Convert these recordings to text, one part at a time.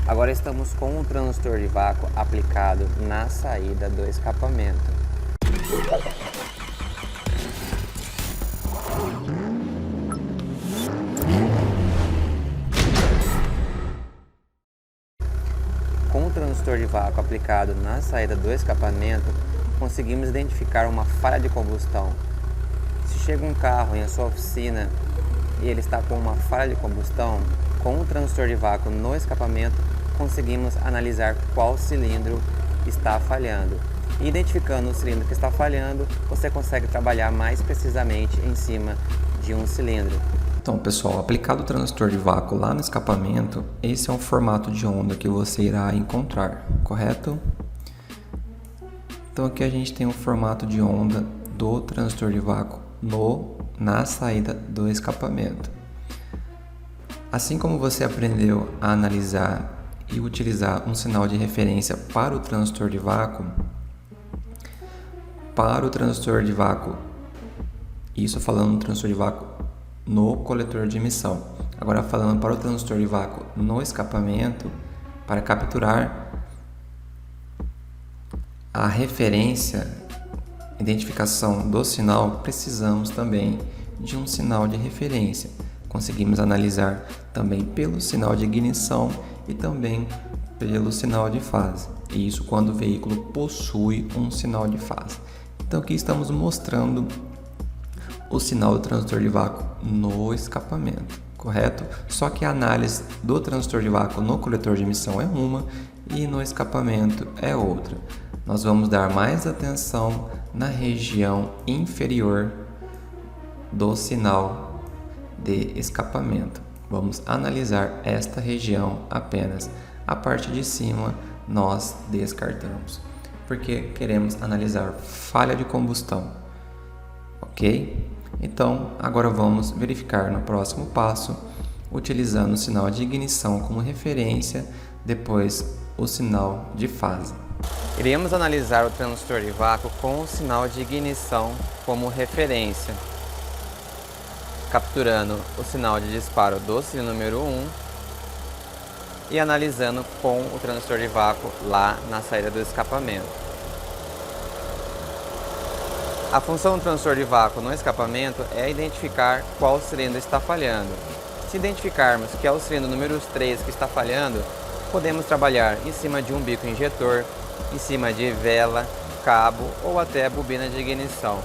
Agora estamos com o transdutor de vácuo aplicado na saída do escapamento. Com o transdutor de vácuo aplicado na saída do escapamento, conseguimos identificar uma falha de combustão. Se chega um carro em sua oficina e ele está com uma falha de combustão, com o transdutor de vácuo no escapamento, conseguimos analisar qual cilindro está falhando. E identificando o cilindro que está falhando, você consegue trabalhar mais precisamente em cima de um cilindro. Então, pessoal, aplicado o transdutor de vácuo lá no escapamento, esse é um formato de onda que você irá encontrar, correto? Então, aqui a gente tem um formato de onda do transdutor de vácuo na saída do escapamento. Assim como você aprendeu a analisar e utilizar um sinal de referência para o transdutor de vácuo, isso falando no transdutor de vácuo no coletor de emissão. Agora falando para o transdutor de vácuo no escapamento, para capturar a referência, identificação do sinal, precisamos também de um sinal de referência. Conseguimos analisar também pelo sinal de ignição e também pelo sinal de fase. E isso quando o veículo possui um sinal de fase. Então aqui estamos mostrando o sinal do transdutor de vácuo no escapamento, correto? Só que a análise do transdutor de vácuo no coletor de emissão é uma e no escapamento é outra. Nós vamos dar mais atenção na região inferior do sinal de escapamento. Vamos analisar esta região apenas. A parte de cima nós descartamos, porque queremos analisar falha de combustão, ok? Então, agora vamos verificar no próximo passo, utilizando o sinal de ignição como referência, depois o sinal de fase. Iremos analisar o transdutor de vácuo com o sinal de ignição como referência, capturando o sinal de disparo do cilindro número 1 e analisando com o transdutor de vácuo lá na saída do escapamento. A função do transdutor de vácuo no escapamento é identificar qual cilindro está falhando. Se identificarmos que é o cilindro número 3 que está falhando, podemos trabalhar em cima de um bico injetor, em cima de vela, cabo ou até bobina de ignição.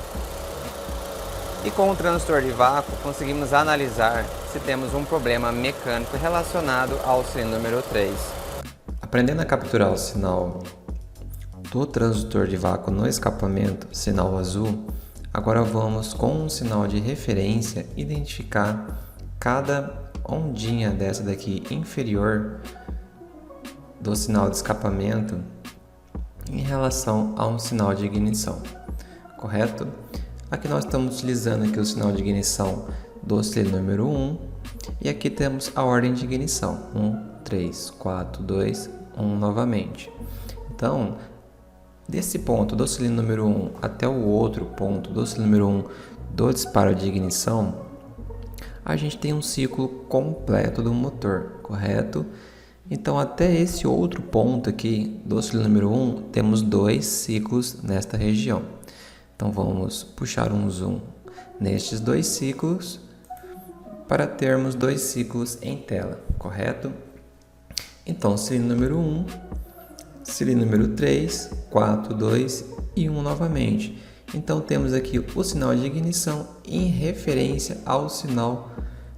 E com o transdutor de vácuo conseguimos analisar se temos um problema mecânico relacionado ao cilindro número 3. Aprendendo a capturar o sinal do transdutor de vácuo no escapamento, sinal azul, agora vamos com um sinal de referência identificar cada ondinha dessa daqui inferior do sinal de escapamento em relação a um sinal de ignição, correto? Aqui nós estamos utilizando aqui o sinal de ignição do cilindro número 1 e aqui temos a ordem de ignição, 1, 3, 4, 2, 1 novamente. Então, desse ponto do cilindro número 1 até o outro ponto do cilindro número 1 do disparo de ignição, a gente tem um ciclo completo do motor, correto? Então, até esse outro ponto aqui do cilindro número 1, temos 2 ciclos nesta região. Então, vamos puxar um zoom nestes 2 ciclos para termos 2 ciclos em tela, correto? Então, cilindro número 1, cilindro número 3, 4, 2 e 1 novamente. Então, temos aqui o sinal de ignição em referência ao sinal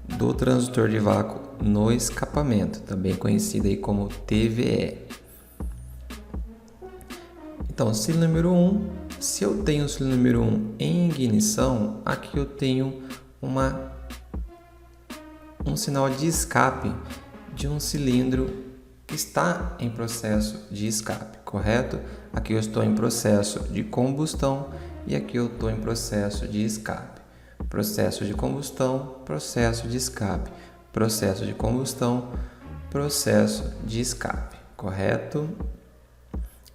do transdutor de vácuo no escapamento, também conhecido aí como TVE. Então, cilindro número 1, se eu tenho o cilindro número 1 em ignição, aqui eu tenho um sinal de escape de um cilindro que está em processo de escape, correto? Aqui eu estou em processo de combustão e aqui eu estou em processo de escape. Processo de combustão, processo de escape, processo de combustão, processo de escape, correto?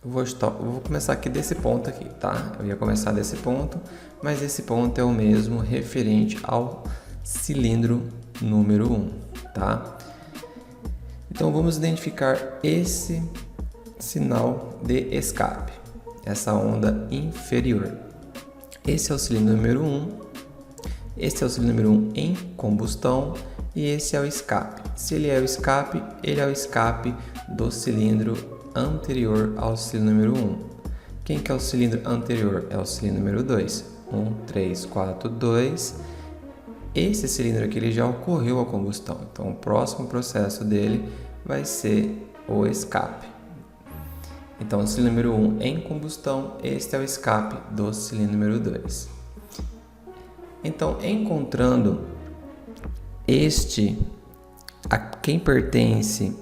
Eu vou começar aqui desse ponto aqui, tá? Eu ia começar desse ponto, mas esse ponto é o mesmo referente ao cilindro número 1, tá? Então vamos identificar esse sinal de escape, essa onda inferior. Esse é o cilindro número 1, esse é o cilindro número 1 em combustão e esse é o escape. Se ele é o escape, ele é o escape do cilindro anterior ao cilindro número 1. Quem que é o cilindro anterior? É o cilindro número 2. 1, 3, 4, 2. Esse cilindro aqui ele já ocorreu a combustão, então o próximo processo dele vai ser o escape. Então, o cilindro número 1 em combustão, este é o escape do cilindro número 2. Então, encontrando a quem pertence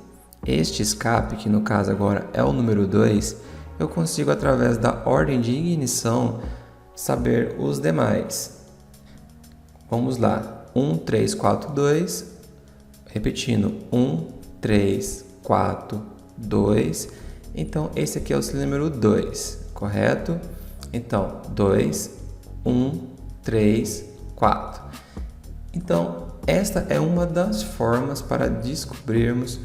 este escape, que no caso agora é o número 2, eu consigo, através da ordem de ignição, saber os demais. Vamos lá, 1, 3, 4, 2, repetindo, 1, 3, 4, 2, então esse aqui é o cilindro número 2, correto? Então, 2, 1, 3, 4. Então, esta é uma das formas para descobrirmos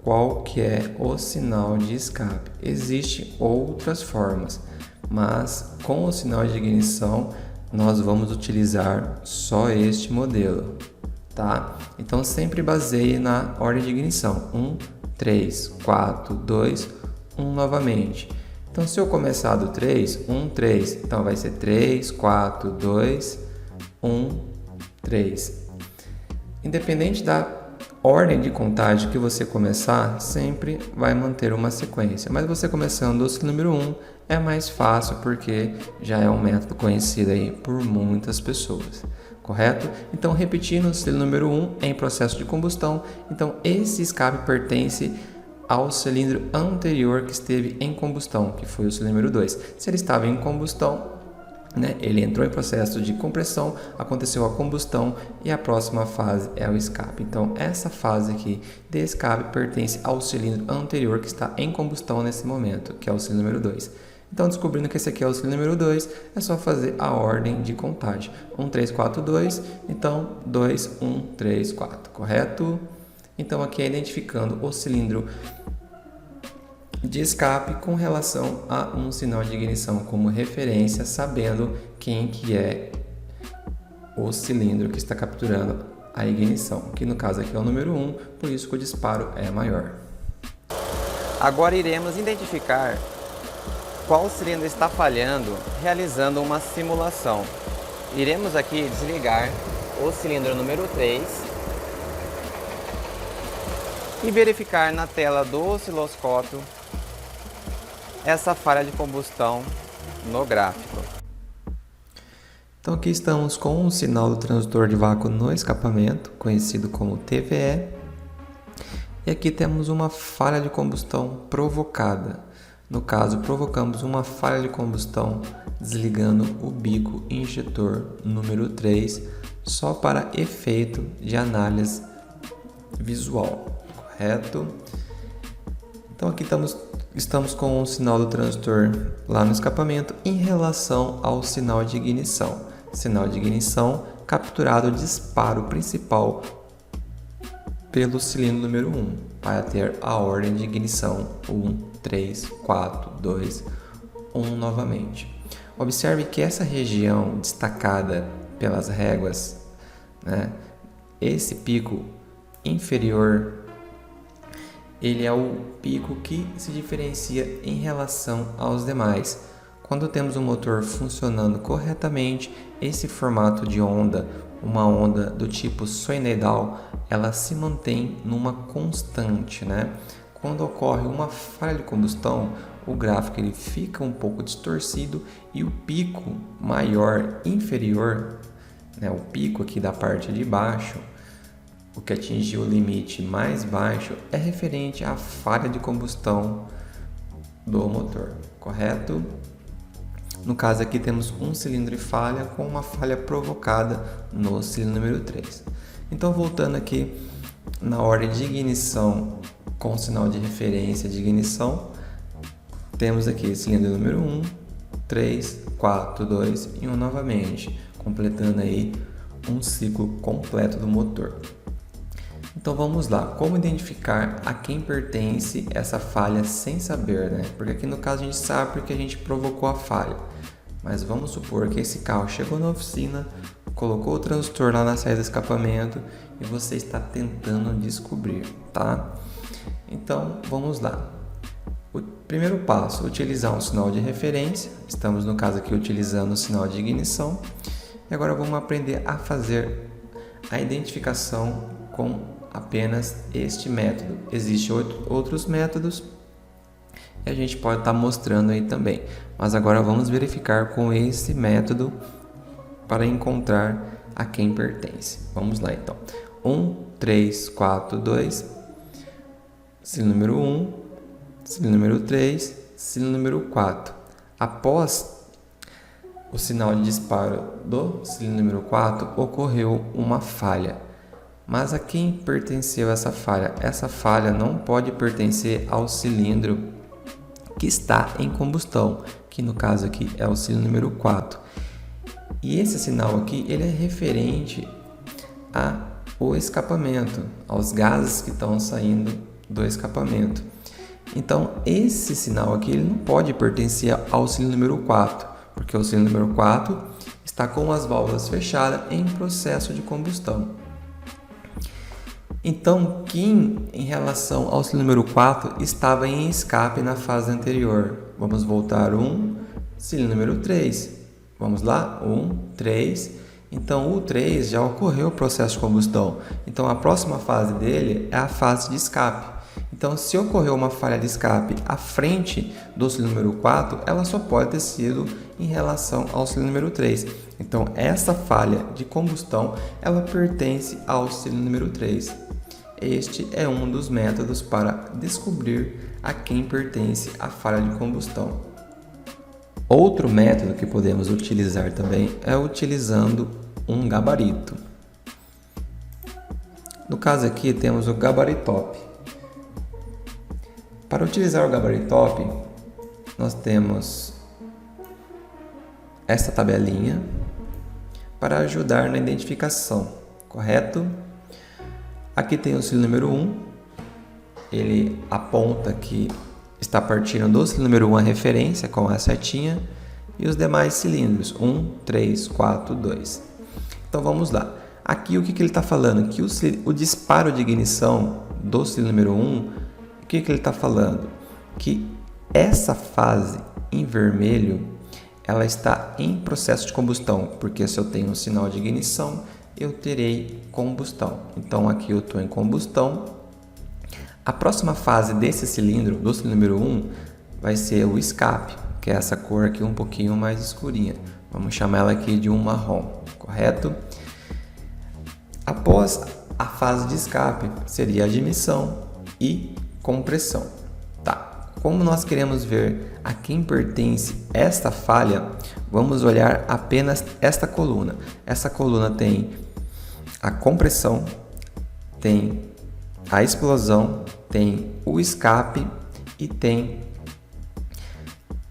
qual que é o sinal de escape. Existem outras formas, mas com o sinal de ignição nós vamos utilizar só este modelo, tá? Então sempre baseie na ordem de ignição, 1, 3, 4, 2, 1 novamente. Então se eu começar do 3, 1, 3, então vai ser 3, 4, 2, 1, 3. Independente da ordem de contagem que você começar, sempre vai manter uma sequência. Mas você começando do cilindro número 1 é mais fácil porque já é um método conhecido aí por muitas pessoas, correto? Então, repetindo, o cilindro número 1 é em processo de combustão. Então, esse escape pertence ao cilindro anterior que esteve em combustão, que foi o cilindro número 2. Se ele estava em combustão, ele entrou em processo de compressão, aconteceu a combustão e a próxima fase é o escape. Então, essa fase aqui de escape pertence ao cilindro anterior que está em combustão nesse momento, que é o cilindro número 2. Então, descobrindo que esse aqui é o cilindro número 2, é só fazer a ordem de contagem. 1, 3, 4, 2, então 2, 1, 3, 4, correto? Então, aqui é identificando o cilindro de escape com relação a um sinal de ignição como referência, sabendo quem que é o cilindro que está capturando a ignição, que no caso aqui é o número 1, por isso que o disparo é maior. Agora iremos identificar qual cilindro está falhando realizando uma simulação. Iremos aqui desligar o cilindro número 3 e verificar na tela do osciloscópio essa falha de combustão no gráfico. Então aqui estamos com o sinal do transdutor de vácuo no escapamento, conhecido como TVE. E aqui temos uma falha de combustão provocada. No caso, provocamos uma falha de combustão desligando o bico injetor número 3, só para efeito de análise visual, correto? Então aqui estamos com o sinal do transdutor lá no escapamento em relação ao sinal de ignição. Sinal de ignição capturado o disparo principal pelo cilindro número 1, para ter a ordem de ignição 1, 3, 4, 2, 1 novamente. Observe que essa região destacada pelas réguas, esse pico inferior, ele é o pico que se diferencia em relação aos demais. Quando temos o motor funcionando corretamente, esse formato de onda, uma onda do tipo sinusoidal, ela se mantém numa constante, Quando ocorre uma falha de combustão, o gráfico ele fica um pouco distorcido e o pico maior inferior, o pico aqui da parte de baixo, o que atingiu o limite mais baixo, é referente à falha de combustão do motor, correto? No caso aqui temos um cilindro em falha com uma falha provocada no cilindro número 3. Então voltando aqui na ordem de ignição com sinal de referência de ignição, temos aqui cilindro número 1, 3, 4, 2 e 1 novamente, completando aí um ciclo completo do motor. Então vamos lá, como identificar a quem pertence essa falha sem saber, né? Porque aqui no caso a gente sabe porque a gente provocou a falha. Mas vamos supor que esse carro chegou na oficina, colocou o transdutor lá na saída do escapamento e você está tentando descobrir, tá? Então vamos lá. O primeiro passo, utilizar um sinal de referência. Estamos no caso aqui utilizando o sinal de ignição. E agora vamos aprender a fazer a identificação com apenas este método. Existem outros métodos e a gente pode estar mostrando aí também. Mas agora vamos verificar com esse método para encontrar a quem pertence. Vamos lá então. 1, 3, 4, 2, cilindro número 1, cilindro número 3, cilindro número 4. Após o sinal de disparo do cilindro número 4, ocorreu uma falha. Mas a quem pertenceu essa falha? Essa falha não pode pertencer ao cilindro que está em combustão, que no caso aqui é o cilindro número 4. E esse sinal aqui, ele é referente ao escapamento, aos gases que estão saindo do escapamento. Então, esse sinal aqui, ele não pode pertencer ao cilindro número 4, porque o cilindro número 4 está com as válvulas fechadas em processo de combustão. Então, quem em relação ao cilindro número 4 estava em escape na fase anterior? Vamos voltar cilindro número 3. Vamos lá? 3. Então, o 3 já ocorreu o processo de combustão. Então, a próxima fase dele é a fase de escape. Então, se ocorreu uma falha de escape à frente do cilindro número 4, ela só pode ter sido em relação ao cilindro número 3. Então, essa falha de combustão, ela pertence ao cilindro número 3. Este é um dos métodos para descobrir a quem pertence a falha de combustão. Outro método que podemos utilizar também é utilizando um gabarito. No caso aqui temos o gabaritop. Para utilizar o gabaritop, nós temos esta tabelinha para ajudar na identificação, correto? Aqui tem o cilindro número 1, ele aponta que está partindo do cilindro número 1 a referência com a setinha e os demais cilindros, 1, 3, 4, 2. Então vamos lá. Aqui o que ele está falando? Que o disparo de ignição do cilindro número 1, o que ele está falando? Que essa fase em vermelho, ela está em processo de combustão, porque se eu tenho um sinal de ignição, eu terei combustão. Então aqui eu estou em combustão. A próxima fase desse cilindro, do cilindro número 1, vai ser o escape, que é essa cor aqui um pouquinho mais escurinha. Vamos chamar ela aqui de um marrom, correto? Após a fase de escape, seria admissão e compressão. Tá. Como nós queremos ver a quem pertence esta falha, vamos olhar apenas esta coluna. Essa coluna tem a compressão, tem a explosão, tem o escape e tem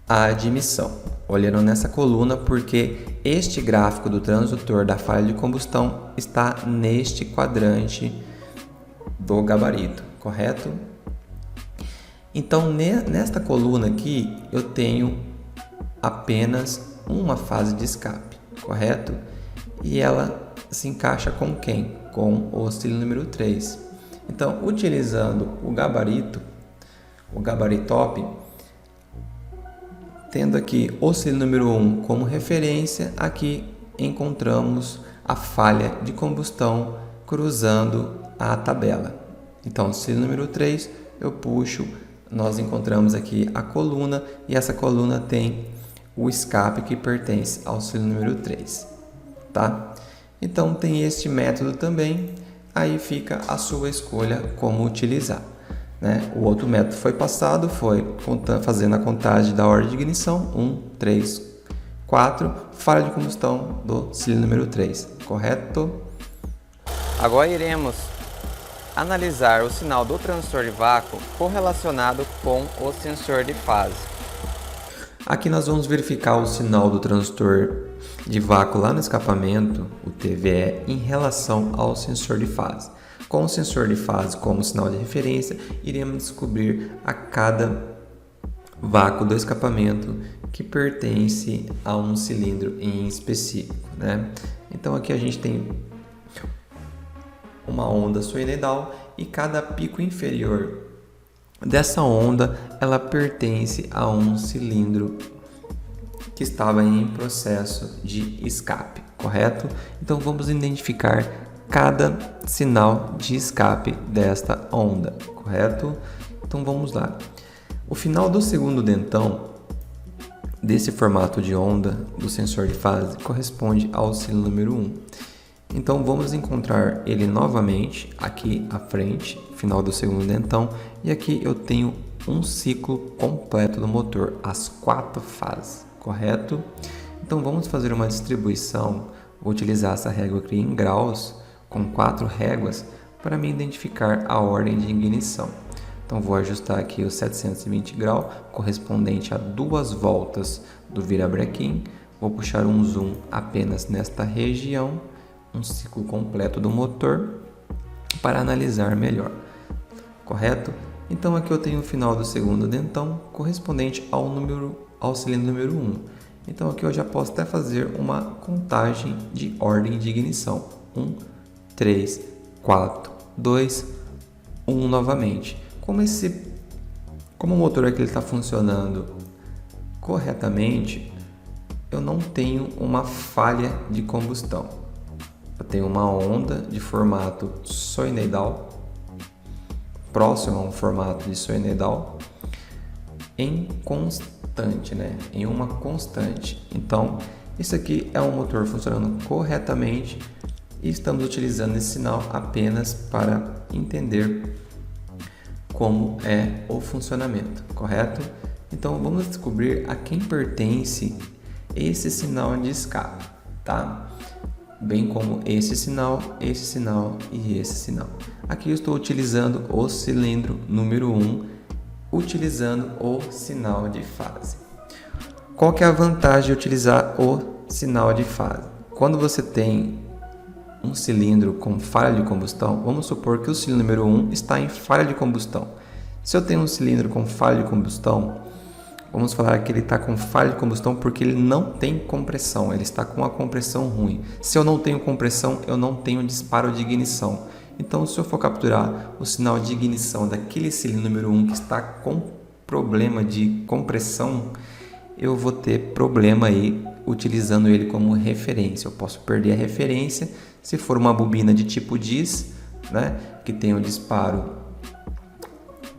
a admissão. Olhando nessa coluna porque este gráfico do transdutor da falha de combustão está neste quadrante do gabarito, correto? Então, nesta coluna aqui, eu tenho apenas uma fase de escape, correto? E ela se encaixa com quem? Com o cilindro número 3. Então, utilizando o gabaritop, tendo aqui o cilindro número 1 como referência, aqui encontramos a falha de combustão cruzando a tabela. Então, cilindro número 3, eu puxo, nós encontramos aqui a coluna e essa coluna tem o escape que pertence ao cilindro número 3, tá? Então, tem este método também, aí fica a sua escolha como utilizar, né? O outro método foi passado, foi fazendo a contagem da ordem de ignição, 1, 3, 4, falha de combustão do cilindro número 3, correto? Agora iremos analisar o sinal do transdutor de vácuo correlacionado com o sensor de fase. Aqui nós vamos verificar o sinal do transdutor de vácuo lá no escapamento, o TVE, em relação ao sensor de fase. Com o sensor de fase como sinal de referência, iremos descobrir a cada vácuo do escapamento que pertence a um cilindro em específico, né? Então aqui a gente tem uma onda solenoidal e cada pico inferior dessa onda ela pertence a um cilindro que estava em processo de escape, correto? Então vamos identificar cada sinal de escape desta onda, correto? Então vamos lá. O final do segundo dentão desse formato de onda do sensor de fase corresponde ao cilindro número 1. Então vamos encontrar ele novamente aqui à frente, final do segundo dentão, e aqui eu tenho um ciclo completo do motor, as 4 fases, correto? Então vamos fazer uma distribuição, vou utilizar essa régua aqui em graus, com 4 réguas, para me identificar a ordem de ignição. Então vou ajustar aqui os 720 graus, correspondente a 2 voltas do virabrequim, vou puxar um zoom apenas nesta região, um ciclo completo do motor, para analisar melhor, correto? Então aqui eu tenho o final do segundo dentão, correspondente ao cilindro número 1. Então aqui eu já posso até fazer uma contagem de ordem de ignição. 1, 3, 4, 2, 1 novamente. Como o motor aqui está funcionando corretamente, eu não tenho uma falha de combustão. Eu tenho uma onda de formato solenoidal, próximo a um formato de solenoidal, em constante, né? Em uma constante. Então, isso aqui é um motor funcionando corretamente e estamos utilizando esse sinal apenas para entender como é o funcionamento, correto? Então, vamos descobrir a quem pertence esse sinal de escape, tá? Bem como esse sinal e esse sinal. Aqui eu estou utilizando o cilindro número 1, utilizando o sinal de fase. Qual que é a vantagem de utilizar o sinal de fase? Quando você tem um cilindro com falha de combustão, vamos supor que o cilindro número 1 está em falha de combustão. Se eu tenho um cilindro com falha de combustão, vamos falar que ele está com falha de combustão porque ele não tem compressão, ele está com uma compressão ruim. Se eu não tenho compressão, eu não tenho disparo de ignição. Então, se eu for capturar o sinal de ignição daquele cilindro número 1 que está com problema de compressão, eu vou ter problema aí utilizando ele como referência. Eu posso perder a referência se for uma bobina de tipo DIS, né, que tem o disparo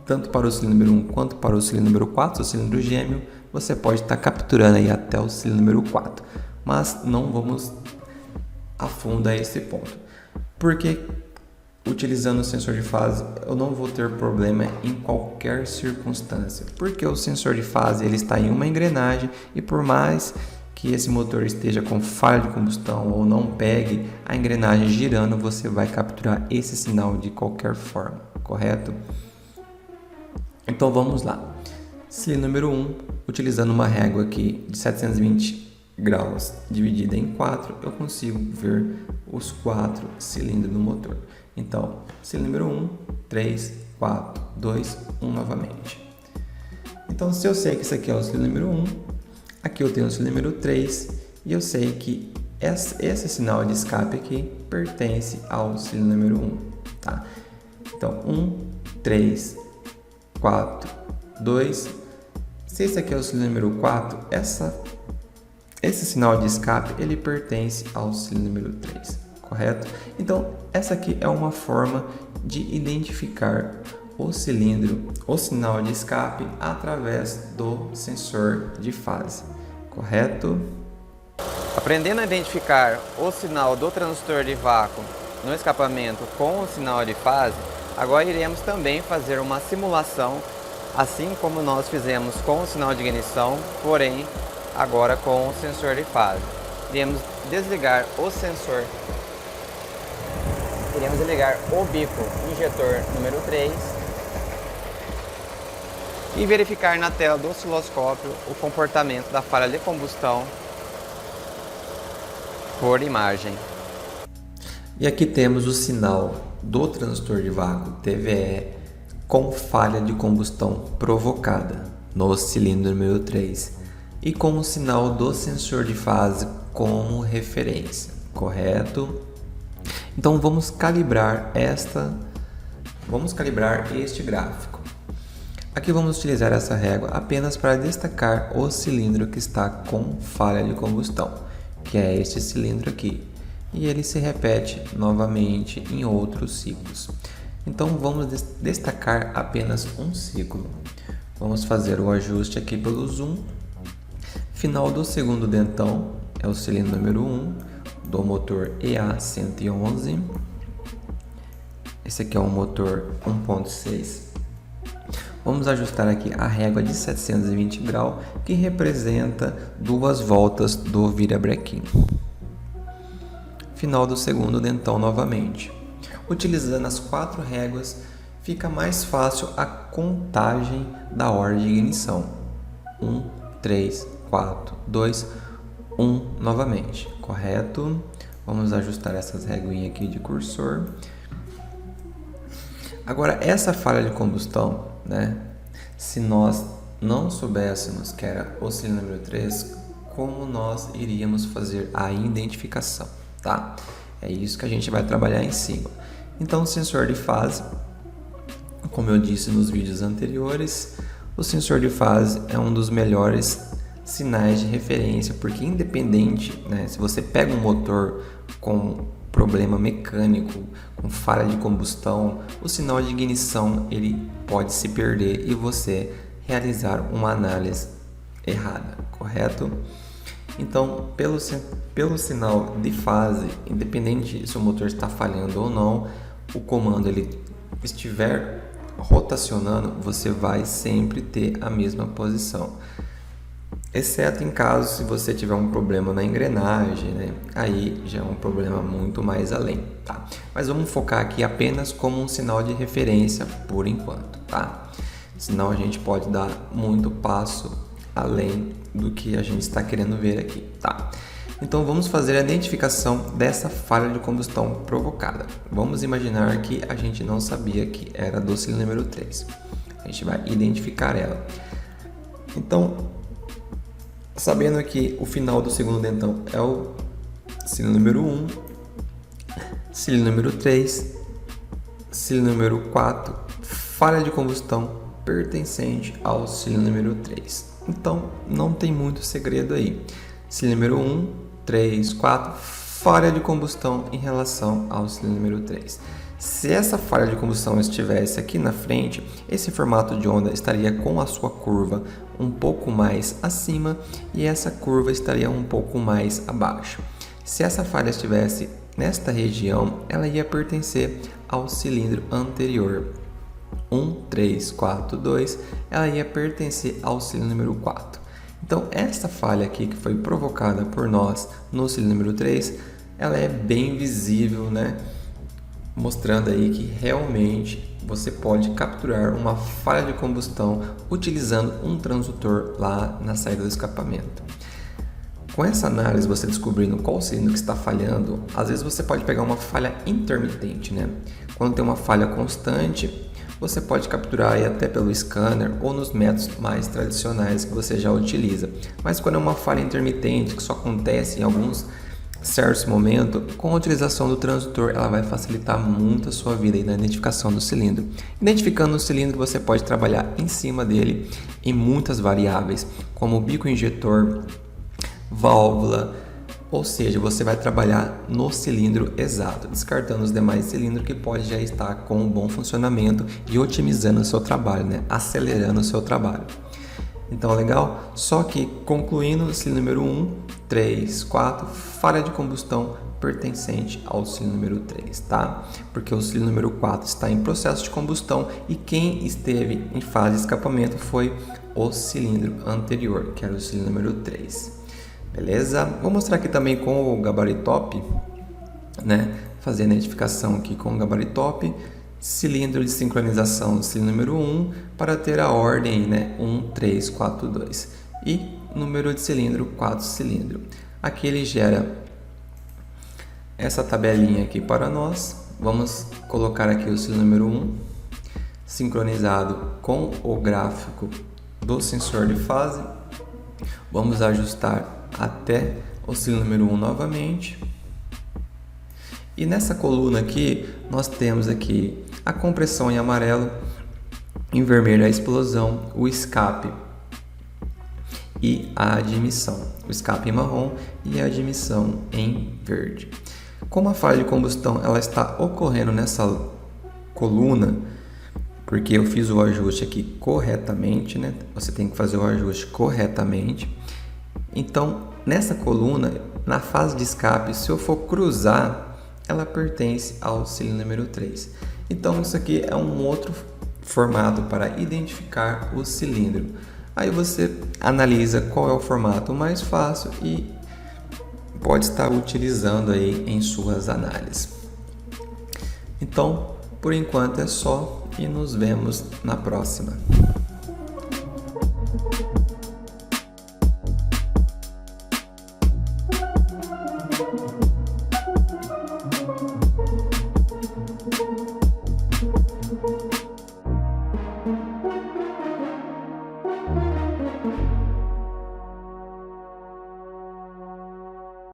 tanto para o cilindro número 1 quanto para o cilindro número 4, o cilindro gêmeo, você pode estar capturando aí até o cilindro número 4. Mas não vamos a fundo a esse ponto. Porque utilizando o sensor de fase, eu não vou ter problema em qualquer circunstância. Porque o sensor de fase ele está em uma engrenagem e por mais que esse motor esteja com falha de combustão ou não pegue a engrenagem girando, você vai capturar esse sinal de qualquer forma, correto? Então vamos lá. Cilindro número 1, utilizando uma régua aqui de 720 graus dividida em 4, eu consigo ver os 4 cilindros do motor. Então, cilindro número 1, 3, 4, 2, 1 novamente. Então, se eu sei que isso aqui é o cilindro número 1, aqui eu tenho o cilindro número 3 e eu sei que esse sinal de escape aqui pertence ao cilindro número 1, tá? Então, 1, 3, 4, 2. Se esse aqui é o cilindro número 4, esse sinal de escape ele pertence ao cilindro número 3, correto? Então, essa aqui é uma forma de identificar o cilindro, o sinal de escape através do sensor de fase, correto? Aprendendo a identificar o sinal do transdutor de vácuo no escapamento com o sinal de fase, agora iremos também fazer uma simulação, assim como nós fizemos com o sinal de ignição, porém agora com o sensor de fase. Iremos desligar o sensor, iremos ligar o bico injetor número 3 e verificar na tela do osciloscópio o comportamento da falha de combustão por imagem. E aqui temos o sinal do transdutor de vácuo TVE com falha de combustão provocada no cilindro número 3 e com o sinal do sensor de fase como referência, correto? Então vamos calibrar este gráfico. Aqui vamos utilizar essa régua apenas para destacar o cilindro que está com falha de combustão, que é este cilindro aqui, e ele se repete novamente em outros ciclos. Então vamos destacar apenas um ciclo. Vamos fazer o ajuste aqui pelo zoom. Final do segundo dentão é o cilindro número 1 do motor EA111. Esse aqui é um motor 1.6. Vamos ajustar aqui a régua de 720 graus, que representa 2 voltas do virabrequim. Final do segundo dentão novamente. Utilizando as 4 réguas, fica mais fácil a contagem da ordem de ignição. 1, 3, 4, 2, 1 novamente, correto? Vamos ajustar essas reguinhas aqui de cursor. Agora, essa falha de combustão, né? Se nós não soubéssemos que era o cilindro número 3, como nós iríamos fazer a identificação, tá? É isso que a gente vai trabalhar em cima. Então, o sensor de fase, como eu disse nos vídeos anteriores, o sensor de fase é um dos melhores sinais de referência, porque independente, né, se você pega um motor com problema mecânico, com falha de combustão, o sinal de ignição ele pode se perder e você realizar uma análise errada, correto? Então, pelo sinal de fase, independente se o motor está falhando ou não, o comando ele estiver rotacionando, você vai sempre ter a mesma posição. Exceto em caso se você tiver um problema na engrenagem, né? Aí já é um problema muito mais além, tá? Mas vamos focar aqui apenas como um sinal de referência por enquanto, tá? Senão a gente pode dar muito passo além do que a gente está querendo ver aqui, tá? Então vamos fazer a identificação dessa falha de combustão provocada. Vamos imaginar que a gente não sabia que era do cilindro número 3. A gente vai identificar ela. Então, sabendo que o final do segundo dentão é o cilindro número 1, cilindro número 3, cilindro número 4, falha de combustão pertencente ao cilindro número 3. Então, não tem muito segredo aí. Cilindro número 1, 3, 4, falha de combustão em relação ao cilindro número 3. Se essa falha de combustão estivesse aqui na frente, esse formato de onda estaria com a sua curva um pouco mais acima e essa curva estaria um pouco mais abaixo. Se essa falha estivesse nesta região, ela ia pertencer ao cilindro anterior. 1, 3, 4, 2, ela ia pertencer ao cilindro número 4. Então, essa falha aqui que foi provocada por nós no cilindro número 3, ela é bem visível, né? Mostrando aí que realmente você pode capturar uma falha de combustão utilizando um transdutor lá na saída do escapamento. Com essa análise, você descobrindo qual cilindro que está falhando, às vezes você pode pegar uma falha intermitente, né? Quando tem uma falha constante, você pode capturar aí até pelo scanner ou nos métodos mais tradicionais que você já utiliza. Mas quando é uma falha intermitente, que só acontece em alguns certos momentos, com a utilização do transdutor, ela vai facilitar muito a sua vida aí na identificação do cilindro. Identificando o cilindro, você pode trabalhar em cima dele em muitas variáveis, como o bico injetor, válvula, ou seja, você vai trabalhar no cilindro exato, descartando os demais cilindros que pode já estar com um bom funcionamento e otimizando o seu trabalho, né? Acelerando o seu trabalho. Então, legal? Só que, concluindo, o cilindro número 1, 3, 4, falha de combustão pertencente ao cilindro número 3, tá? Porque o cilindro número 4 está em processo de combustão e quem esteve em fase de escapamento foi o cilindro anterior, que era o cilindro número 3. Beleza? Vou mostrar aqui também com o gabaritop, né? Fazer a identificação aqui com o gabaritop. Cilindro de sincronização do cilindro número 1 para ter a ordem, né? 1, 3, 4, 2. E número de cilindro, 4 cilindros. Aqui ele gera essa tabelinha aqui para nós, vamos colocar aqui o cilindro número 1, sincronizado com o gráfico do sensor de fase. Vamos ajustar até o cilindro número 1 novamente. E nessa coluna aqui, nós temos aqui a compressão em amarelo, em vermelho a explosão, o escape e a admissão. O escape em marrom e a admissão em verde. Como a falha de combustão ela está ocorrendo nessa coluna, porque eu fiz o ajuste aqui corretamente, né? Você tem que fazer o ajuste corretamente. Então, nessa coluna, na fase de escape, se eu for cruzar, ela pertence ao cilindro número 3. Então, isso aqui é um outro formato para identificar o cilindro. Aí você analisa qual é o formato mais fácil e pode estar utilizando aí em suas análises. Então, por enquanto é só e nos vemos na próxima.